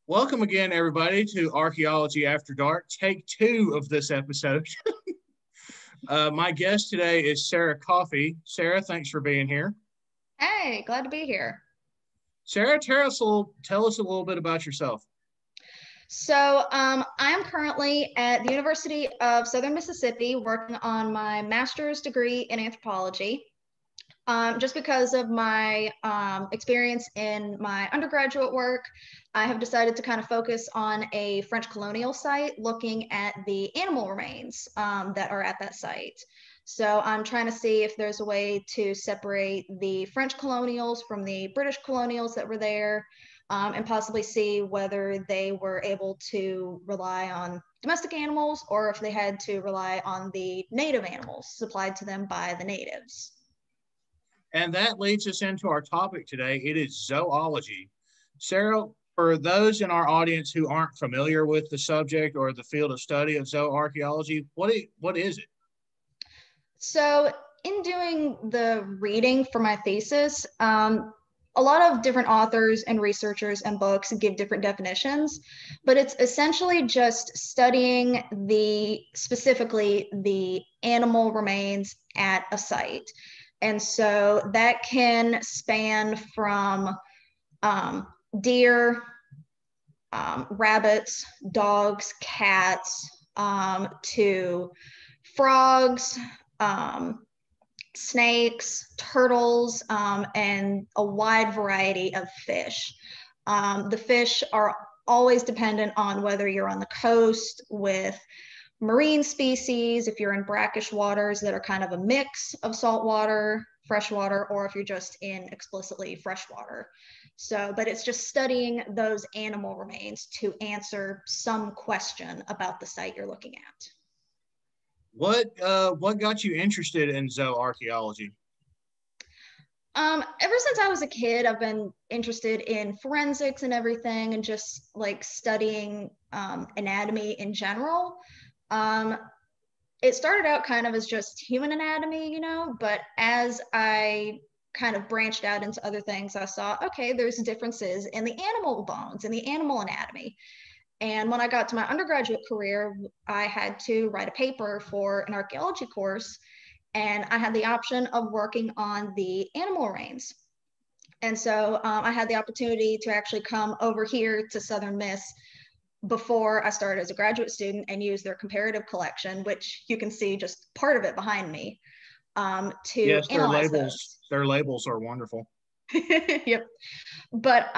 Welcome again, everybody, to Archaeology After Dark, take two of this episode. My guest today is Sarah Coffey. Sarah, thanks for being here. Hey, glad to be here. Sarah, tell us a little bit about yourself. I'm currently at the University of Southern Mississippi working on my master's degree in anthropology. Just because of my experience in my undergraduate work, I have decided to kind of focus on a French colonial site looking at the animal remains that are at that site. So I'm trying to see if there's a way to separate the French colonials from the British colonials that were there, and possibly see whether they were able to rely on domestic animals or if they had to rely on the native animals supplied to them by the natives. And that leads us into our topic today. It is zoology. Sarah, for those in our audience who aren't familiar with the subject or the field of study of zooarchaeology, what is it? So, in doing the reading for my thesis, a lot of different authors and researchers and books give different definitions, but it's essentially just studying specifically the animal remains at a site. And so that can span from deer, rabbits, dogs, cats, to frogs, snakes, turtles, and a wide variety of fish. The fish are always dependent on whether you're on the coast with marine species, if you're in brackish waters that are kind of a mix of saltwater, freshwater, or if you're just in explicitly freshwater. So, but it's just studying those animal remains to answer some question about the site you're looking at. What got you interested in zooarchaeology? Ever since I was a kid, I've been interested in forensics and everything, and just like studying anatomy in general. It started out kind of as just human anatomy, but as I kind of branched out into other things, I saw, okay, there's differences in the animal bones and the animal anatomy. And when I got to my undergraduate career, I had to write a paper for an archaeology course, and I had the option of working on the animal remains. And so I had the opportunity to actually come over here to Southern Miss before I started as a graduate student and use their comparative collection, which you can see just part of it behind me, to yes, analyze those. Their labels are wonderful. Yep. But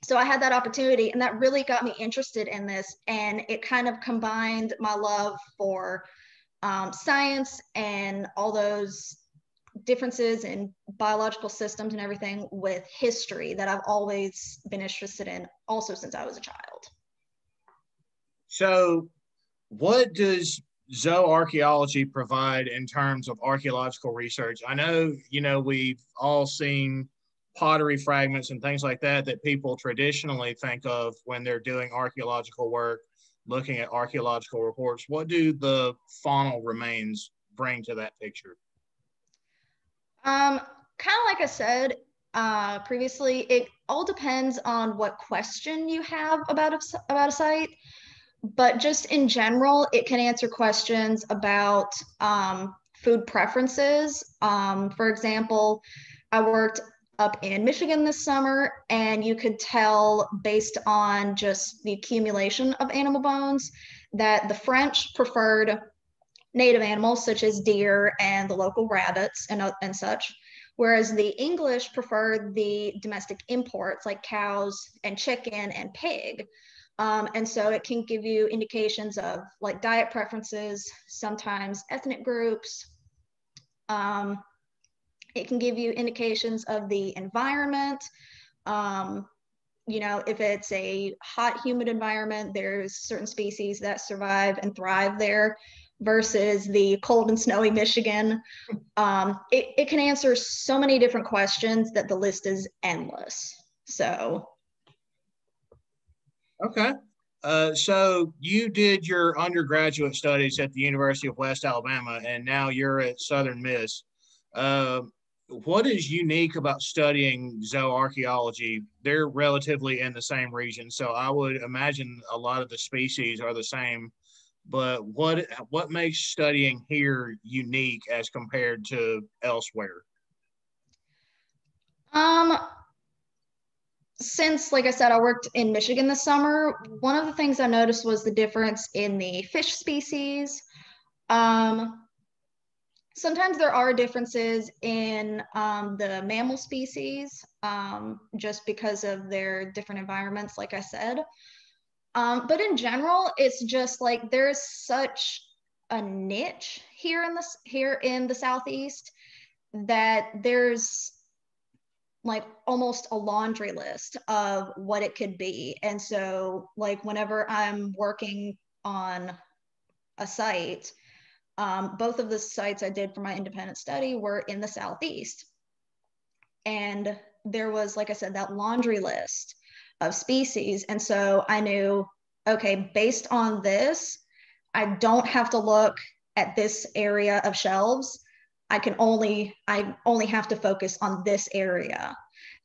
so I had that opportunity, and that really got me interested in this. And it kind of combined my love for science and all those differences in biological systems and everything with history that I've always been interested in, also since I was a child. So, what does zooarchaeology provide in terms of archaeological research? I know, we've all seen pottery fragments and things like that people traditionally think of when they're doing archaeological work, looking at archaeological reports. What do the faunal remains bring to that picture? Kind of like I said previously, it all depends on what question you have about a site. But just in general, it can answer questions about food preferences. For example, I worked up in Michigan this summer, and you could tell based on just the accumulation of animal bones that the French preferred native animals such as deer and the local rabbits and such, whereas the English preferred the domestic imports like cows and chicken and pig. And so it can give you indications of like diet preferences, sometimes ethnic groups. It can give you indications of the environment. If it's a hot, humid environment, there's certain species that survive and thrive there versus the cold and snowy Michigan. It can answer so many different questions that the list is endless. So. Okay. So you did your undergraduate studies at the University of West Alabama, and now you're at Southern Miss. what is unique about studying zooarchaeology? They're relatively in the same region, so I would imagine a lot of the species are the same. But what makes studying here unique as compared to elsewhere? Um, since, like I said, I worked in Michigan this summer, one of the things I noticed was the difference in the fish species. Um, Sometimes there are differences in the mammal species just because of their different environments, like I said. But in general, it's just like there's such a niche here in the Southeast that there's like almost a laundry list of what it could be. And so like whenever I'm working on a site, both of the sites I did for my independent study were in the Southeast. And there was, like I said, that laundry list of species. And so I knew, okay, based on this, I don't have to look at this area of shelves. I only have to focus on this area.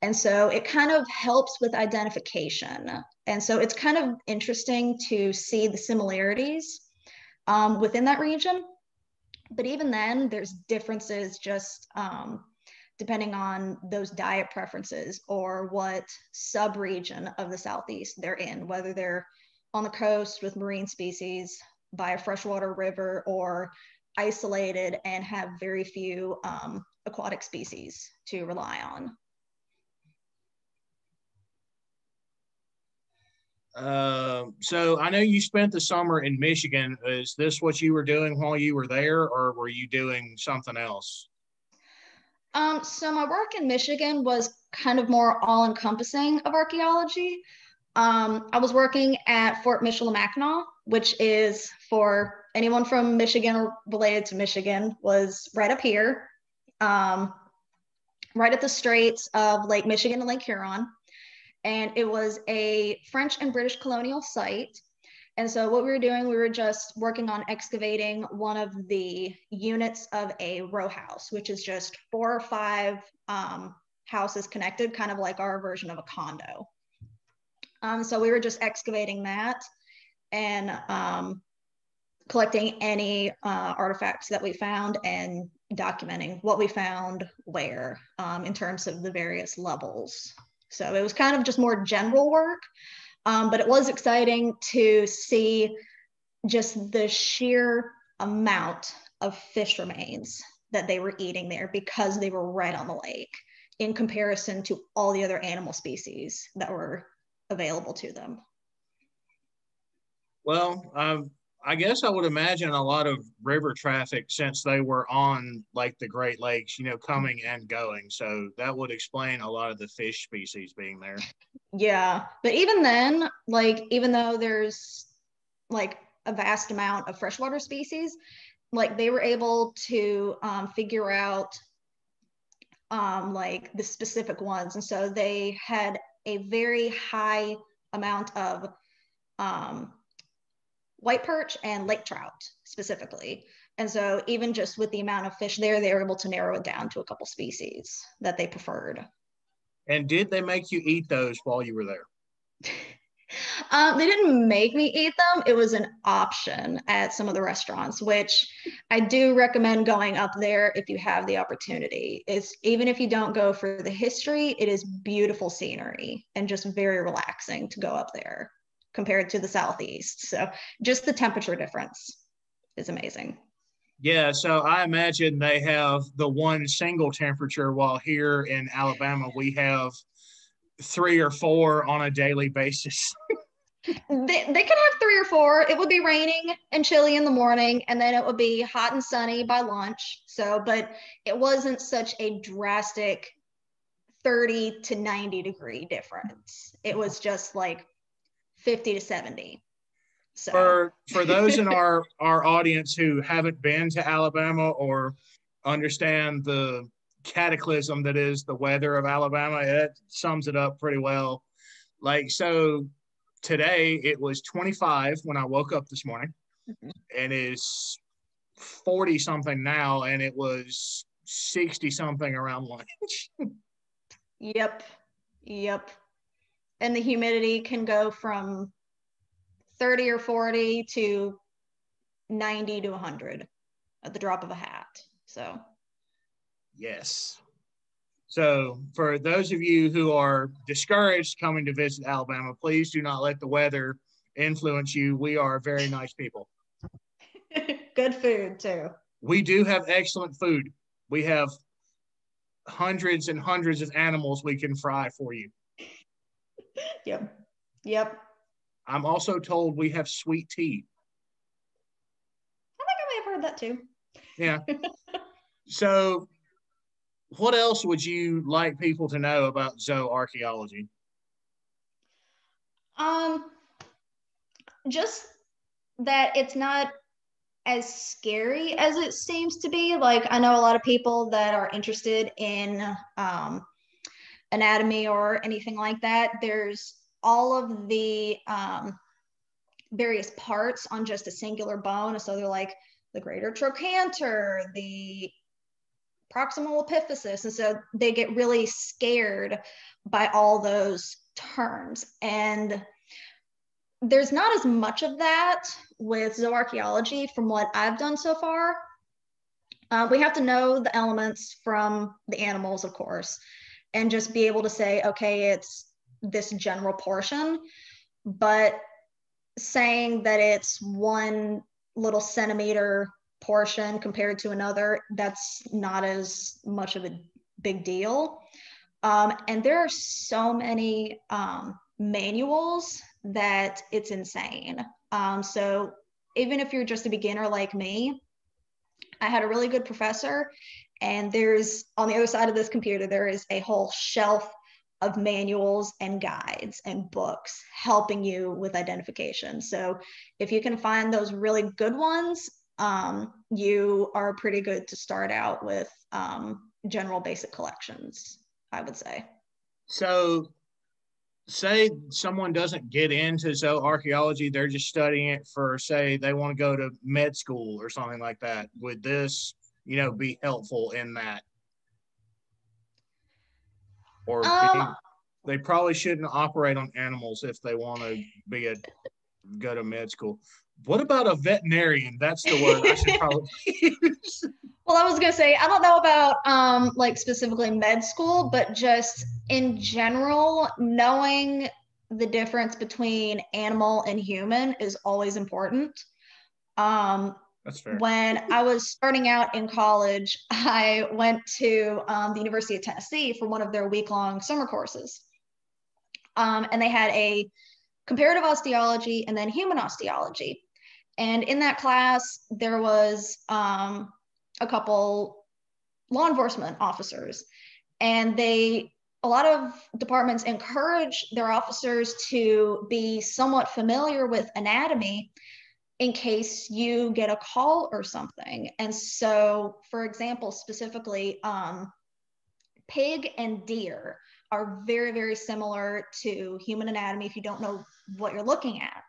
And so it kind of helps with identification. And so it's kind of interesting to see the similarities within that region. But even then, there's differences just depending on those diet preferences or what subregion of the Southeast they're in, whether they're on the coast with marine species by a freshwater river or isolated and have very few aquatic species to rely on. So I know you spent the summer in Michigan. Is this what you were doing while you were there, or were you doing something else? So my work in Michigan was kind of more all-encompassing of archaeology. I was working at Fort Michilimackinac, which is, for anyone from Michigan or related to Michigan, was right up here, um, right at the straits of Lake Michigan and Lake Huron. And it was a French and British colonial site. And so what we were doing, we were just working on excavating one of the units of a row house, which is just 4 or 5 houses connected, kind of like our version of a condo. So we were just excavating that and collecting any artifacts that we found and documenting what we found where in terms of the various levels. So it was kind of just more general work, but it was exciting to see just the sheer amount of fish remains that they were eating there because they were right on the lake in comparison to all the other animal species that were available to them. Well, I guess I would imagine a lot of river traffic since they were on like the Great Lakes, coming and going. So that would explain a lot of the fish species being there. Yeah, but even then, like even though there's like a vast amount of freshwater species, like they were able to figure out like the specific ones, and so they had a very high amount of um, white perch and lake trout specifically. And so even just with the amount of fish there, they were able to narrow it down to a couple species that they preferred. And did they make you eat those while you were there? They didn't make me eat them. It was an option at some of the restaurants, which I do recommend going up there if you have the opportunity. It's even if you don't go for the history, it is beautiful scenery and just very relaxing to go up there compared to the Southeast. So just the temperature difference is amazing. Yeah, so I imagine they have the one single temperature, while here in Alabama we have 3 or 4 on a daily basis. They can have 3 or 4. It would be raining and chilly in the morning, and then it would be hot and sunny by lunch. So, but it wasn't such a drastic 30 to 90 degree difference. It was just like 50 to 70. So For those in our audience who haven't been to Alabama or understand the cataclysm that is the weather of Alabama, it sums it up pretty well. Like, so today it was 25 when I woke up this morning, and it's 40 something now, and it was 60 something around lunch. Yep. Yep. And the humidity can go from 30 or 40 to 90 to 100 at the drop of a hat. So, yes. So, for those of you who are discouraged coming to visit Alabama, please do not let the weather influence you. We are very nice people. good food, too. We do have excellent food. We have hundreds and hundreds of animals we can fry for you. Yep. Yep. I'm also told we have sweet tea. I think I may have heard that too. Yeah. So, what else would you like people to know about zooarchaeology? Just that it's not as scary as it seems to be. Like, I know a lot of people that are interested in anatomy or anything like that. There's all of the various parts on just a singular bone. So they're like the greater trochanter, the proximal epiphysis. And so they get really scared by all those terms. And there's not as much of that with zooarchaeology from what I've done so far. We have to know the elements from the animals, of course, and just be able to say, okay, it's this general portion. But saying that it's one little centimeter portion compared to another, that's not as much of a big deal. And there are so many manuals that it's insane. So even if you're just a beginner like me, I had a really good professor, and there's on the other side of this computer, there is a whole shelf of manuals and guides and books helping you with identification. So if you can find those really good ones, you are pretty good to start out with general basic collections, I would say. So, say someone doesn't get into zooarchaeology, they're just studying it for, say, they want to go to med school or something like that. Would this, be helpful in that? Or they probably shouldn't operate on animals if they want to go to med school. What about a veterinarian? That's the word I should probably use. Well, I was gonna say, I don't know about like specifically med school, but just in general, knowing the difference between animal and human is always important. That's fair. When I was starting out in college, I went to the University of Tennessee for one of their week-long summer courses. And they had a comparative osteology and then human osteology. And in that class, there was a couple law enforcement officers, and a lot of departments encourage their officers to be somewhat familiar with anatomy in case you get a call or something. And so, for example, specifically, pig and deer are very, very similar to human anatomy if you don't know what you're looking at.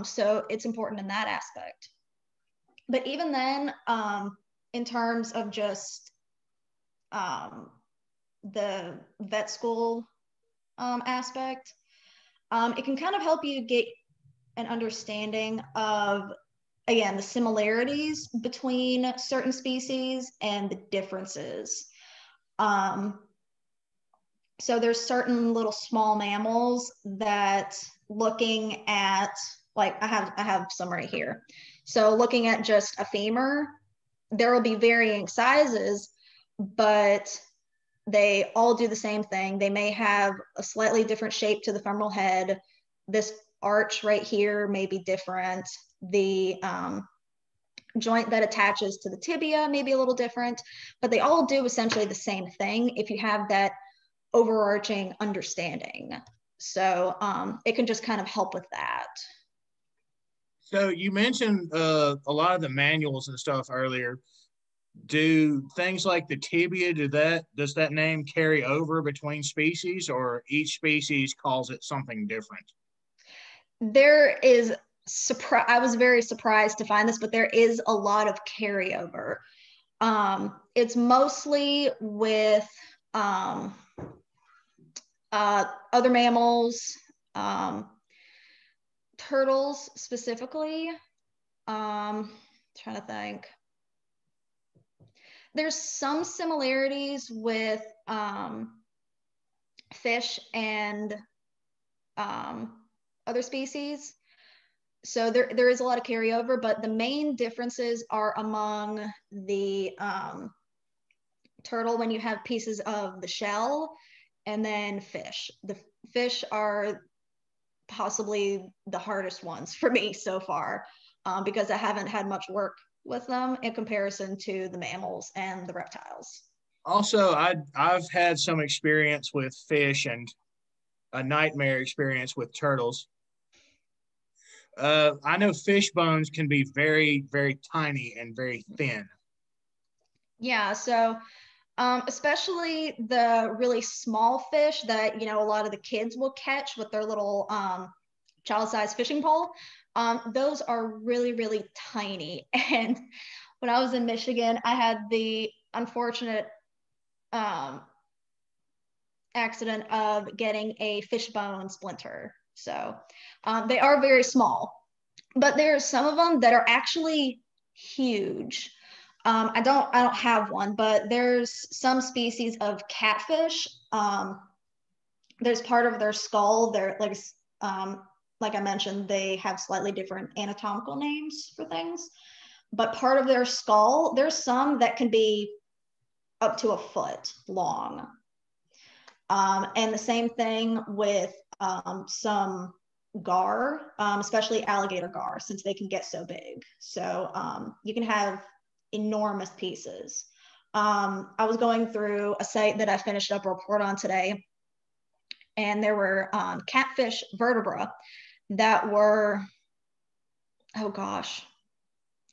So it's important in that aspect. But even then, in terms of just the vet school aspect, it can kind of help you get an understanding of, again, the similarities between certain species and the differences. So there's certain little small mammals that, looking at, like I have some right here. So looking at just a femur, there will be varying sizes, but they all do the same thing. They may have a slightly different shape to the femoral head. This arch right here may be different. The joint that attaches to the tibia may be a little different, but they all do essentially the same thing if you have that overarching understanding. So it can just kind of help with that. So you mentioned a lot of the manuals and stuff earlier. Do things like the tibia, does that name carry over between species, or each species calls it something different? There is I was very surprised to find this, but there is a lot of carryover. It's mostly with other mammals, turtles specifically. Trying to think. There's some similarities with fish and other species. So there is a lot of carryover, but the main differences are among the turtle when you have pieces of the shell, and then fish. The fish are possibly the hardest ones for me so far, because I haven't had much work with them in comparison to the mammals and the reptiles. Also, I've had some experience with fish and a nightmare experience with turtles. I know fish bones can be very, very tiny and very thin. Yeah, so especially the really small fish that, you know, a lot of the kids will catch with their little child-sized fishing pole. Those are really, really tiny. And when I was in Michigan, I had the unfortunate accident of getting a fish bone splinter. So they are very small, but there are some of them that are actually huge. I don't have one, but there's some species of catfish. There's part of their skull. They're like I mentioned, they have slightly different anatomical names for things. But part of their skull, there's some that can be up to a foot long. And the same thing with some gar, especially alligator gar, since they can get so big. So you can have enormous pieces. I was going through a site that I finished up a report on today, and there were catfish vertebrae that were, oh gosh,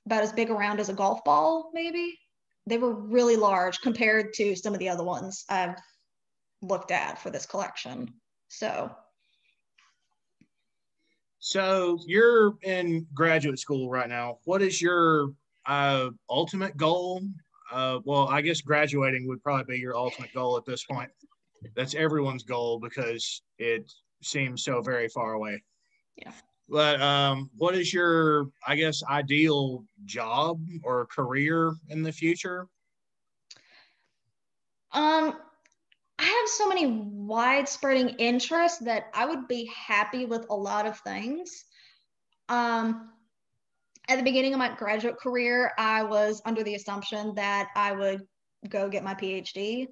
about as big around as a golf ball, maybe. They were really large compared to some of the other ones I've looked at for this collection. So you're in graduate school right now. What is your ultimate goal? Well, I guess graduating would probably be your ultimate goal at this point. That's everyone's goal because it seems so very far away. Yeah. But what is your, I guess, ideal job or career in the future? I have so many widespreading interests that I would be happy with a lot of things. At the beginning of my graduate career, I was under the assumption that I would go get my PhD,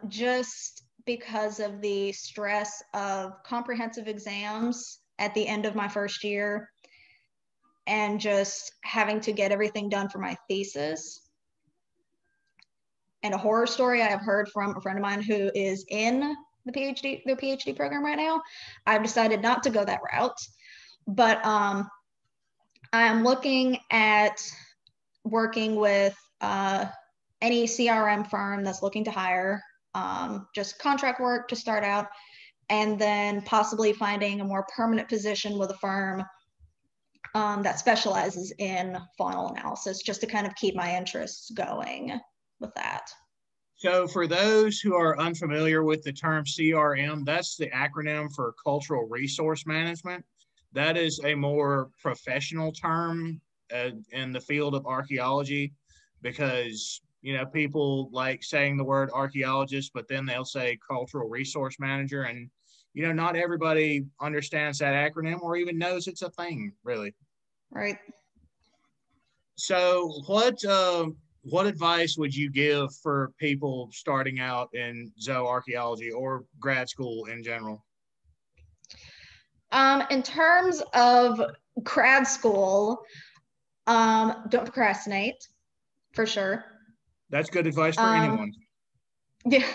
just because of the stress of comprehensive exams at the end of my first year and just having to get everything done for my thesis. And a horror story I have heard from a friend of mine who is in their PhD program right now. I've decided not to go that route, but I am looking at working with any CRM firm that's looking to hire, just contract work to start out, and then possibly finding a more permanent position with a firm that specializes in faunal analysis, just to kind of keep my interests going with that. So for those who are unfamiliar with the term CRM, that's the acronym for Cultural Resource Management. That is a more professional term in the field of archaeology because, you know, people like saying the word archaeologist, but then they'll say cultural resource manager. And, you know, not everybody understands that acronym or even knows it's a thing, really. Right. So what advice would you give for people starting out in zooarchaeology or grad school in general? In terms of grad school, don't procrastinate, for sure. That's good advice for anyone. Yeah.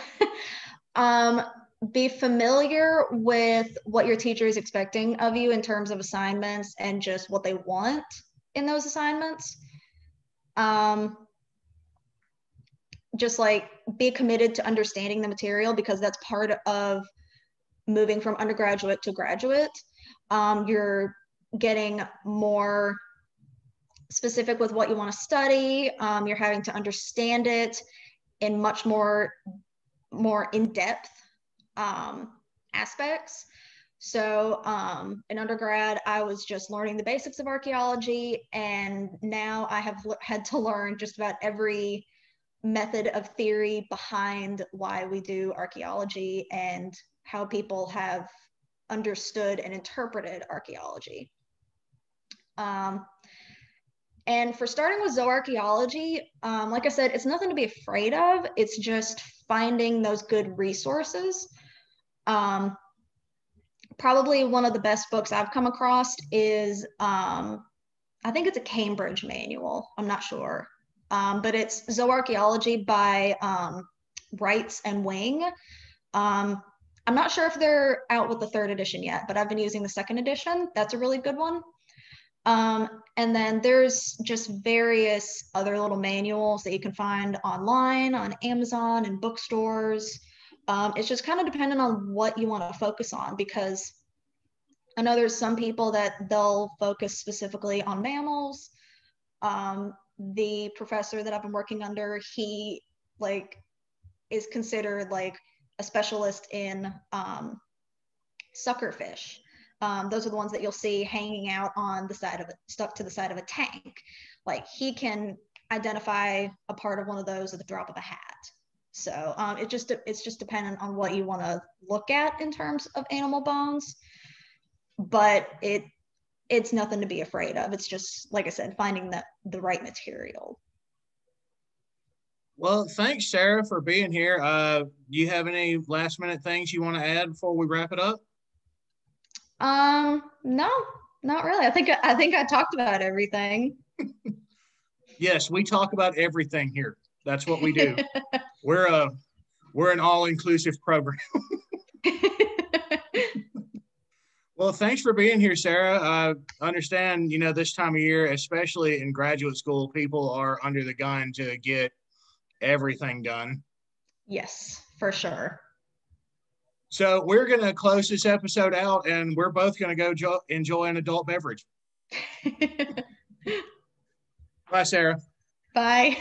Be familiar with what your teacher is expecting of you in terms of assignments and just what they want in those assignments. Just like be committed to understanding the material because that's part of moving from undergraduate to graduate. You're getting more specific with what you want to study. You're having to understand it in much more in-depth aspects. So in undergrad, I was just learning the basics of archaeology, and now I have had to learn just about every method of theory behind why we do archaeology and how people have understood and interpreted archaeology. And for starting with zooarchaeology, like I said, it's nothing to be afraid of. It's just finding those good resources. Probably one of the best books I've come across is, I think it's a Cambridge manual. I'm not sure. But it's Zooarchaeology by Wrights and Wing. I'm not sure if they're out with the 3rd edition yet, but I've been using the 2nd edition. That's a really good one. And then there's just various other little manuals that you can find online on Amazon and bookstores. It's just kind of dependent on what you want to focus on, because I know there's some people that they'll focus specifically on mammals. The professor that I've been working under, he is considered like a specialist in suckerfish. Those are the ones that you'll see hanging out on the side of it, stuck to the side of a tank. Like, he can identify a part of one of those at the drop of a hat. So it's just dependent on what you want to look at in terms of animal bones. But it's nothing to be afraid of. It's just, like I said, finding the right material. Well, thanks, Sarah, for being here. Do you have any last minute things you want to add before we wrap it up? No, not really. I think I talked about everything. Yes, we talk about everything here. That's what we do. We're an all-inclusive program. Well, thanks for being here, Sarah. I understand, this time of year, especially in graduate school, people are under the gun to get everything done. Yes, for sure. So we're going to close this episode out, and we're both going to go enjoy an adult beverage. Bye, Sarah. Bye.